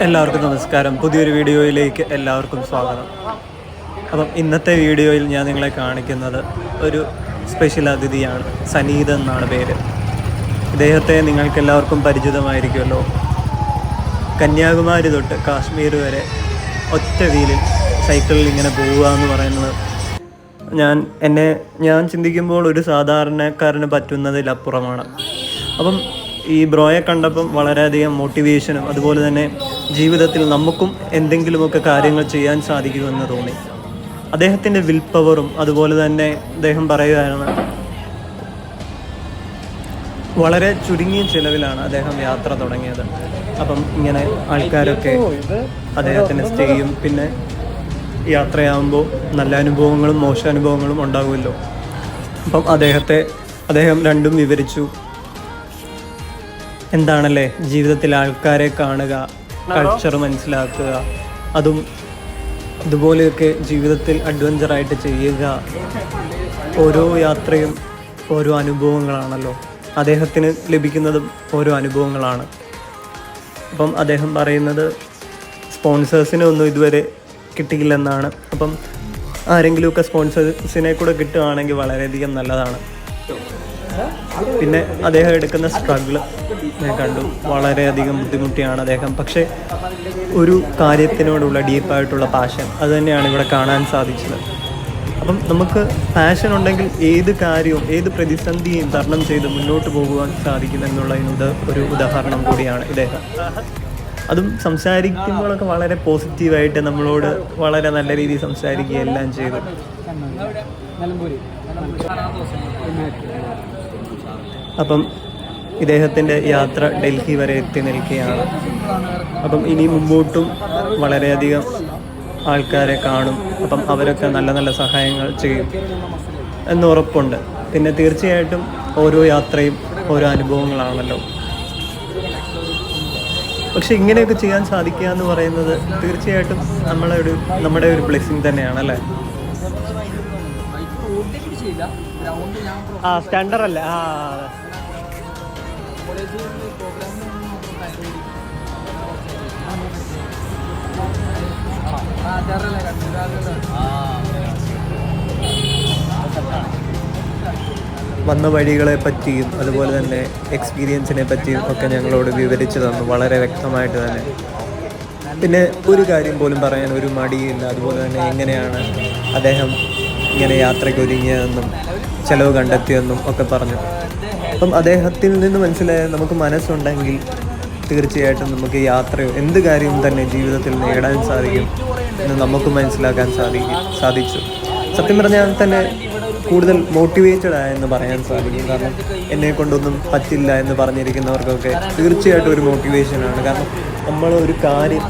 എല്ലാവർക്കും നമസ്കാരം. പുതിയൊരു വീഡിയോയിലേക്ക് എല്ലാവർക്കും സ്വാഗതം. അപ്പം ഇന്നത്തെ വീഡിയോയിൽ ഞാൻ നിങ്ങളെ കാണിക്കുന്നത് ഒരു സ്പെഷ്യൽ അതിഥിയാണ്. സനീത് എന്നാണ് പേര്. ഇദ്ദേഹത്തെ നിങ്ങൾക്ക് എല്ലാവർക്കും പരിചിതമായിരിക്കുമല്ലോ. കന്യാകുമാരി തൊട്ട് കാശ്മീർ വരെ ഒറ്റ വീലിൽ സൈക്കിളിൽ ഇങ്ങനെ പോവുക എന്ന് പറയുന്നത് ഞാൻ ചിന്തിക്കുമ്പോൾ ഒരു സാധാരണക്കാരന് പറ്റുന്നതിലപ്പുറമാണ്. അപ്പം ഈ ബ്രോയെ കണ്ടപ്പം വളരെയധികം മോട്ടിവേഷനും അതുപോലെ തന്നെ ജീവിതത്തിൽ നമുക്കും എന്തെങ്കിലുമൊക്കെ കാര്യങ്ങൾ ചെയ്യാൻ സാധിക്കുമെന്ന് തോന്നി. അദ്ദേഹത്തിൻ്റെ വിൽ പവറും അതുപോലെ തന്നെ അദ്ദേഹം പറയുകയാണ്, വളരെ ചുരുങ്ങിയ ചിലവിലാണ് അദ്ദേഹം യാത്ര തുടങ്ങിയത്. അപ്പം ഇങ്ങനെ ആൾക്കാരൊക്കെ അദ്ദേഹത്തിന് സ്റ്റേ ചെയ്യും. പിന്നെ യാത്രയാകുമ്പോൾ നല്ല അനുഭവങ്ങളും മോശാനുഭവങ്ങളും ഉണ്ടാകുമല്ലോ. അപ്പം അദ്ദേഹം രണ്ടും വിവരിച്ചു. എന്താണല്ലേ ജീവിതത്തിൽ ആൾക്കാരെ കാണുക, കൾച്ചർ മനസ്സിലാക്കുക, അതും ഇതുപോലെയൊക്കെ ജീവിതത്തിൽ അഡ്വഞ്ചറായിട്ട് ചെയ്യുക. ഓരോ യാത്രയും ഓരോ അനുഭവങ്ങളാണല്ലോ. അദ്ദേഹത്തിന് ലഭിക്കുന്നതും ഓരോ അനുഭവങ്ങളാണ്. അപ്പം അദ്ദേഹം പറയുന്നത് സ്പോൺസേഴ്സിനൊന്നും ഇതുവരെ കിട്ടിയില്ലെന്നാണ്. അപ്പം ആരെങ്കിലുമൊക്കെ സ്പോൺസേഴ്സിനെ കൂടെ കിട്ടുകയാണെങ്കിൽ വളരെയധികം നല്ലതാണ്. പിന്നെ അദ്ദേഹം എടുക്കുന്ന സ്ട്രഗിള് ഞാൻ കണ്ടു. വളരെയധികം ബുദ്ധിമുട്ടിയാണ് അദ്ദേഹം. പക്ഷേ ഒരു കാര്യത്തിനോടുള്ള ഡീപ്പായിട്ടുള്ള പാഷൻ അത് തന്നെയാണ് ഇവിടെ കാണാൻ സാധിച്ചത്. അപ്പം നമുക്ക് പാഷൻ ഉണ്ടെങ്കിൽ ഏത് കാര്യവും ഏത് പ്രതിസന്ധിയും തരണം ചെയ്ത് മുന്നോട്ട് പോകുവാൻ സാധിക്കും എന്നുള്ളതിന് ഒരു ഉദാഹരണം കൂടിയാണ് ഇദ്ദേഹം. അതും സംസാരിക്കുമ്പോഴൊക്കെ വളരെ പോസിറ്റീവായിട്ട് നമ്മളോട് വളരെ നല്ല രീതിയിൽ സംസാരിക്കുകയെല്ലാം ചെയ്തു. അപ്പം ഇദ്ദേഹത്തിൻ്റെ യാത്ര ഡൽഹി വരെ എത്തി നിൽക്കുകയാണ്. അപ്പം ഇനി മുമ്പോട്ടും വളരെയധികം ആൾക്കാരെ കാണും. അപ്പം അവരൊക്കെ നല്ല നല്ല സഹായങ്ങൾ ചെയ്യും എന്ന് ഉറപ്പുണ്ട്. പിന്നെ തീർച്ചയായിട്ടും ഓരോ യാത്രയും ഓരോ അനുഭവങ്ങളാണല്ലോ. പക്ഷെ ഇങ്ങനെയൊക്കെ ചെയ്യാൻ സാധിക്കുക എന്ന് പറയുന്നത് തീർച്ചയായിട്ടും നമ്മുടെ ഒരു ബ്ലെസ്സിങ് തന്നെയാണല്ലേ. സ്റ്റാൻഡർ അല്ലേ? വന്ന വഴികളെ പറ്റിയും അതുപോലെ തന്നെ എക്സ്പീരിയൻസിനെ പറ്റിയും ഒക്കെ ഞങ്ങളോട് വിവരിച്ചു തന്നു വളരെ വ്യക്തമായിട്ട് തന്നെ. പിന്നെ ഒരു കാര്യം പോലും പറയാൻ ഒരു മടിയില്ല. അതുപോലെ തന്നെ എങ്ങനെയാണ് അദ്ദേഹം ഇങ്ങനെ യാത്രയ്ക്ക് ഒരുങ്ങിയതെന്നും ചെലവ് കണ്ടെത്തിയെന്നും ഒക്കെ പറഞ്ഞു. അപ്പം അദ്ദേഹത്തിൽ നിന്ന് മനസ്സിലായ നമുക്ക് മനസ്സുണ്ടെങ്കിൽ തീർച്ചയായിട്ടും നമുക്ക് യാത്രയോ എന്ത് കാര്യവും തന്നെ ജീവിതത്തിൽ നേടാൻ സാധിക്കും എന്ന് നമുക്ക് മനസ്സിലാക്കാൻ സാധിച്ചു. സത്യം പറഞ്ഞാൽ തന്നെ കൂടുതൽ മോട്ടിവേറ്റഡ് ആയെന്ന് പറയാൻ സാധിക്കും. കാരണം എന്നെ കൊണ്ടൊന്നും പറ്റില്ല എന്ന് പറഞ്ഞിരിക്കുന്നവർക്കൊക്കെ തീർച്ചയായിട്ടും ഒരു മോട്ടിവേഷനാണ്. കാരണം നമ്മൾ ഒരു കാര്യം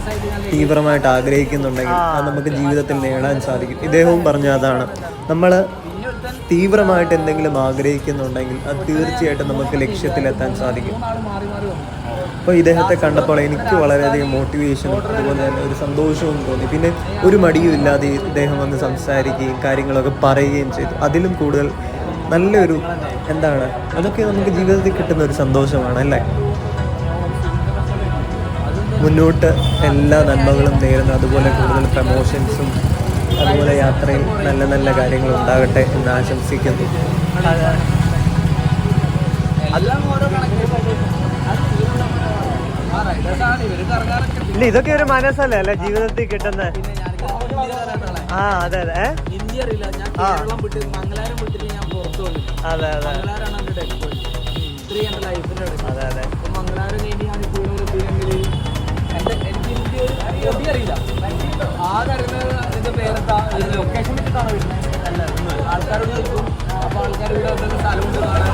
തീവ്രമായിട്ട് ആഗ്രഹിക്കുന്നുണ്ടെങ്കിൽ അത് നമുക്ക് ജീവിതത്തിൽ നേടാൻ സാധിക്കും. ഇദ്ദേഹവും പറഞ്ഞ അതാണ്, നമ്മൾ തീവ്രമായിട്ട് എന്തെങ്കിലും ആഗ്രഹിക്കുന്നുണ്ടെങ്കിൽ അത് തീർച്ചയായിട്ടും നമുക്ക് ലക്ഷ്യത്തിലെത്താൻ സാധിക്കും. അപ്പോൾ ഇദ്ദേഹത്തെ കണ്ടപ്പോൾ എനിക്ക് വളരെയധികം മോട്ടിവേഷനും അതുപോലെ തന്നെ ഒരു സന്തോഷവും തോന്നി. പിന്നെ ഒരു മടിയും ഇല്ലാതെ ഇദ്ദേഹം വന്ന് സംസാരിക്കുകയും കാര്യങ്ങളൊക്കെ പറയുകയും ചെയ്തു. അതിലും കൂടുതൽ നല്ലൊരു അതൊക്കെ നമുക്ക് ജീവിതത്തിൽ കിട്ടുന്ന ഒരു സന്തോഷമാണ് അല്ലേ. മുന്നോട്ട് എല്ലാ നന്മകളും നേരുന്നു. അതുപോലെ കൂടുതൽ പ്രമോഷൻസും അതുപോലെ യാത്രയിൽ നല്ല നല്ല കാര്യങ്ങൾ ഉണ്ടാകട്ടെ എന്ന് ആശംസിക്കുന്നു. ഇല്ല, ഇതൊക്കെ ഒരു മനസ്സല്ലേ അല്ലെ ജീവിതത്തിൽ കിട്ടുന്ന. അതെ അതെ അതെ അതെ ലൊക്കേഷൻ ആൾക്കാരോട് ചോദിക്കും. അപ്പോൾ ആൾക്കാർ ഇവിടെ സ്ഥലമുണ്ട് കാണാൻ.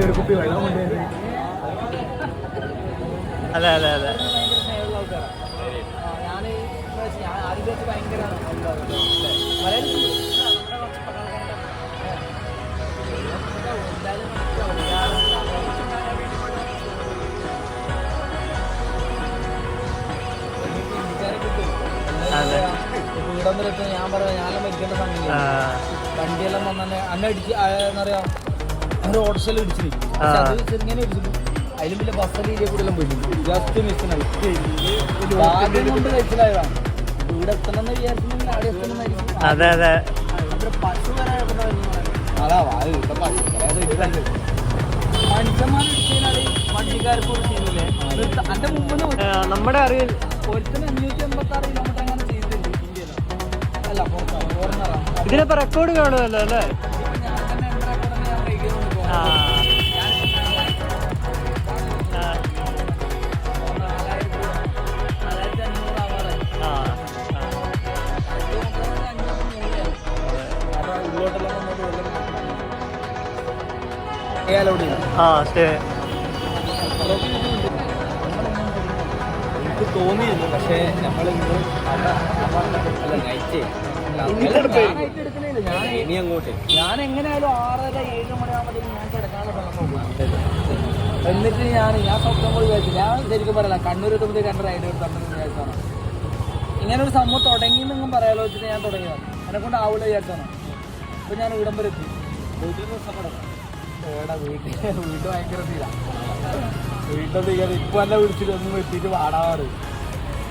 ഒരു കുപ്പി വെള്ളം കൊണ്ട് അതെ അതെ അതെ ഞാൻ ആദ്യം ഭയങ്കര ഇല്ലേ വണ്ടിയെല്ലാം വന്നെ അന്നെ അടിച്ച് എന്താ പറയാ ഒരു ഓട്ടോറിക്ഷയിൽ ഇടിച്ചു അത് ചെറുങ്ങനെ ഇടിച്ചിട്ടു അതിലും വലിയ ബസ്സിൽ ഏരിയ കൂടെ എല്ലാം പോയിട്ടുണ്ട് ജസ്റ്റ് മിസ്സിനായി ആദ്യം കൊണ്ട് കഴിച്ചിലായതാണ് ഇവിടെ എത്തണമെന്ന് വിചാരിച്ചിട്ടുണ്ടെങ്കിൽ അവിടെ എത്തണമെന്നായിരിക്കും അതെ അതെ പശു വരാൻ അതാ ഇപ്പൊ മനുഷ്യന്മാർ ഇടിച്ചാൽ വണ്ടിക്കാർക്ക് ഒരു ചെയ്യുന്നില്ലേ അതിന്റെ മുമ്പിൽ നമ്മുടെ അറിവിൽ ഒരുത്തിന് 586 കിലോമീറ്റർ അങ്ങനെ ചെയ്തിട്ടുണ്ട് ഇന്ത്യയിൽ അല്ല പുറത്താണ് ഫോറിനറാണ് ഇതിനിപ്പോ റെക്കോർഡ് കാണുമല്ലോ അല്ലേ ഞാൻ തന്നെ എൻ്റെ റെക്കോർഡ് ഞാൻ ബ്രേക്ക് ചെയ്തുകൊണ്ട് ആ ആ ശരി എനിക്ക് തോന്നിയിരുന്നു പക്ഷേ നമ്മളിന്ന് ഇനി അങ്ങോട്ട് ഞാൻ എങ്ങനെയായാലും 6:30-7 മണിയാകുമ്പോഴത്തേക്കും ഞാൻ കിടക്കാനുള്ള സമയം നോക്കും എന്നിട്ട് ഞാൻ സ്വപ്നം കൂടി വിചാരിച്ചു ഞാൻ ശരിക്കും പറയല കണ്ണൂർ എത്തുമ്പോഴത്തേക്ക് എൻ്റെ റൈഡ് എടുത്തു വിചാരിച്ചാണ് ഇങ്ങനെ ഒരു സംഭവം തുടങ്ങിയെന്നും പറയാലോ വെച്ചിട്ട് ഞാൻ തുടങ്ങിയതാണ് എന്നെ കൊണ്ട് ആവില്ല വിചാരിച്ചാണ് അപ്പോൾ ഞാൻ ഇവിടം വരെ എത്തി വീട്ടിൽ ഇഷ്ടപ്പെടും വീട്ട് ഭയങ്കര തീരാ വീട്ടിൽ തീരാതെ ഇപ്പൊ എന്നെ വിളിച്ചിട്ട് ഒന്നും എത്തിയിട്ട് പാടാറ്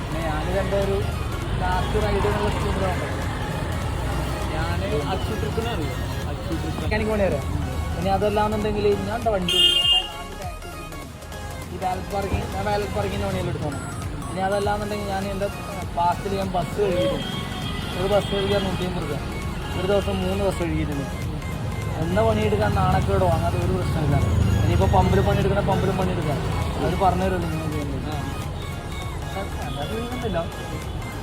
പിന്നെ ഞാനിത് എൻ്റെ ഒരു ലാസ്റ്റ് റൈഡ് എന്നുള്ള സ്കൂളിലാണ് ഞാൻ അക്ഷുട്രിപ്പിനെ അറിയാം അക്ഷുട്രിപ്പ് പണി അറിയാം ഇനി അതല്ലാന്നുണ്ടെങ്കിൽ ഞാൻ വണ്ടി ഈ ബാലൻസ് പാർക്കിങ് ഞാൻ ബാലൻസ് പാർക്കിങ്ങിൻ്റെ പണിയെല്ലാം എടുത്തോണം ഇനി അതല്ലാന്നുണ്ടെങ്കിൽ ഞാൻ എൻ്റെ പാസ്റ്റിൽ ഞാൻ ബസ് കഴുകിയിട്ടുണ്ട് ഒരു ബസ് കഴുകിയാൽ 150 രൂപ ഒരു ദിവസം 3 ബസ് കഴുകിയിട്ടുണ്ട് എന്ന പണിയെടുക്കാൻ നാണക്കേടോ അങ്ങനത്തെ ഒരു പ്രശ്നമില്ല ഇനിയിപ്പോൾ പമ്പിൽ പണിയെടുക്കണ പമ്പിലും പണിയെടുക്കാം അവർ പറഞ്ഞു തരുമല്ലോ നിങ്ങൾ ചെയ്യുന്നത് അങ്ങനത്തെ ചെയ്യുന്നില്ല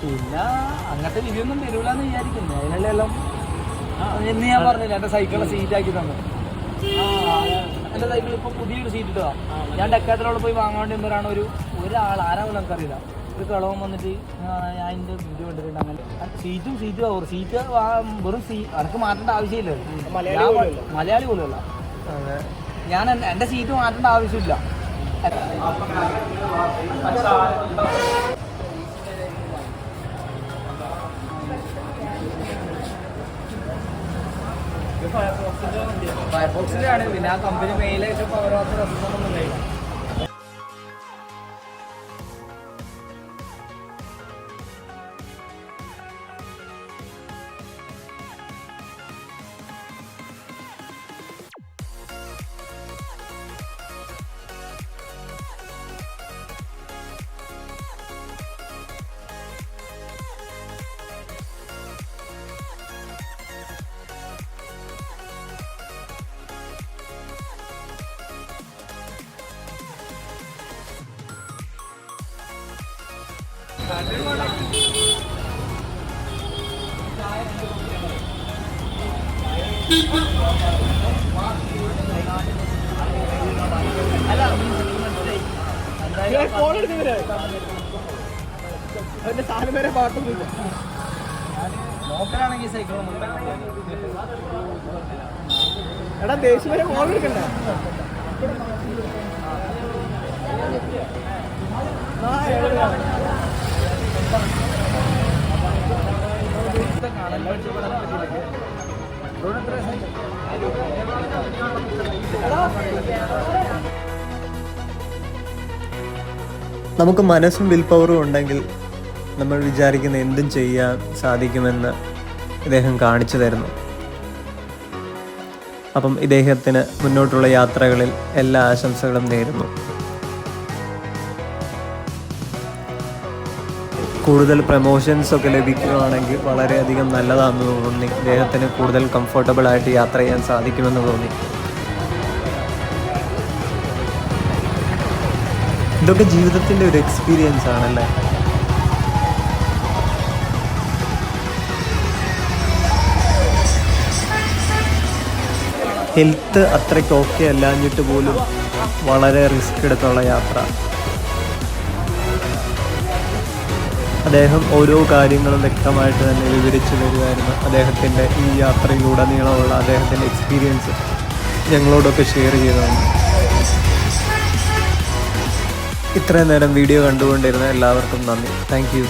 പിന്നെ അങ്ങനത്തെ വിധിയൊന്നും തരൂല എന്ന് വിചാരിക്കുന്നു അതിനെല്ലാം എന്ന് ഞാൻ പറഞ്ഞില്ല എൻ്റെ സൈക്കിളിലെ സീറ്റാക്കി തന്നു എൻ്റെ സൈക്കിൾ ഇപ്പോൾ പുതിയൊരു സീറ്റ് ഇട്ടതാ ഞാൻ ഡെക്കാത്തിലോട് പോയി വാങ്ങാൻ വേണ്ടി വരുമ്പോഴാണ് ഒരാൾ ആരാണെന്ന് നമുക്കറിയില്ല ഒരു കളവൻ വന്നിട്ട് ഞാൻ എൻ്റെ വീഡിയോ കണ്ടിട്ടുണ്ട് അങ്ങനെ സീറ്റ് ഓവർ സീറ്റ് വെറും എനിക്ക് മാറ്റേണ്ട ആവശ്യമില്ല മലയാളി പോലുമല്ല ഞാൻ എൻ്റെ സീറ്റ് മാറ്റേണ്ട ആവശ്യമില്ല ഫയർഫോക്സിൻ്റെ ആണ് പിന്നെ ആ കമ്പനി മെയിലായിട്ട് പവർ ഓഫ് റെസ്പോണ്ടൊന്നും ഉണ്ടായില്ല സാധനം വരെ പാട്ടൊന്നുമില്ല ലോക്കലാണെങ്കിൽ സൈക്കിൾ എടാ ദേശം വരെ ഫോൺ എടുക്കണ്ട നമുക്ക് മനസ്സും വിൽ പവറും ഉണ്ടെങ്കിൽ നമ്മൾ വിചാരിക്കുന്ന എന്തും ചെയ്യാൻ സാധിക്കുമെന്ന് ഇദ്ദേഹം കാണിച്ചു തരുന്നു. അപ്പം ഇദ്ദേഹത്തിന് മുന്നോട്ടുള്ള യാത്രകളിൽ എല്ലാ ആശംസകളും നേരുന്നു. കൂടുതൽ പ്രമോഷൻസ് ഒക്കെ ലഭിക്കുകയാണെങ്കിൽ വളരെയധികം നല്ലതാണെന്ന് തോന്നി. ഇദ്ദേഹത്തിന് കൂടുതൽ കംഫർട്ടബിളായിട്ട് യാത്ര ചെയ്യാൻ സാധിക്കുമെന്ന് തോന്നി. ഇതൊക്കെ ജീവിതത്തിൻ്റെ ഒരു എക്സ്പീരിയൻസ് ആണല്ലേ. ഹെൽത്ത് അത്രയ്ക്ക് ഓക്കെ അല്ലാഞ്ഞിട്ട് പോലും വളരെ റിസ്ക് എടുത്തുള്ള യാത്ര. അദ്ദേഹം ഓരോ കാര്യങ്ങളും വ്യക്തമായിട്ട് തന്നെ വിവരിച്ചു തരുമായിരുന്നു. അദ്ദേഹത്തിൻ്റെ ഈ യാത്രയിലുടനീളമുള്ള അദ്ദേഹത്തിൻ്റെ എക്സ്പീരിയൻസ് ഞങ്ങളോടൊക്കെ ഷെയർ ചെയ്തതാണ്. ഇത്രയും നേരം വീഡിയോ കണ്ടുകൊണ്ടിരുന്ന എല്ലാവർക്കും നന്ദി. Thank you.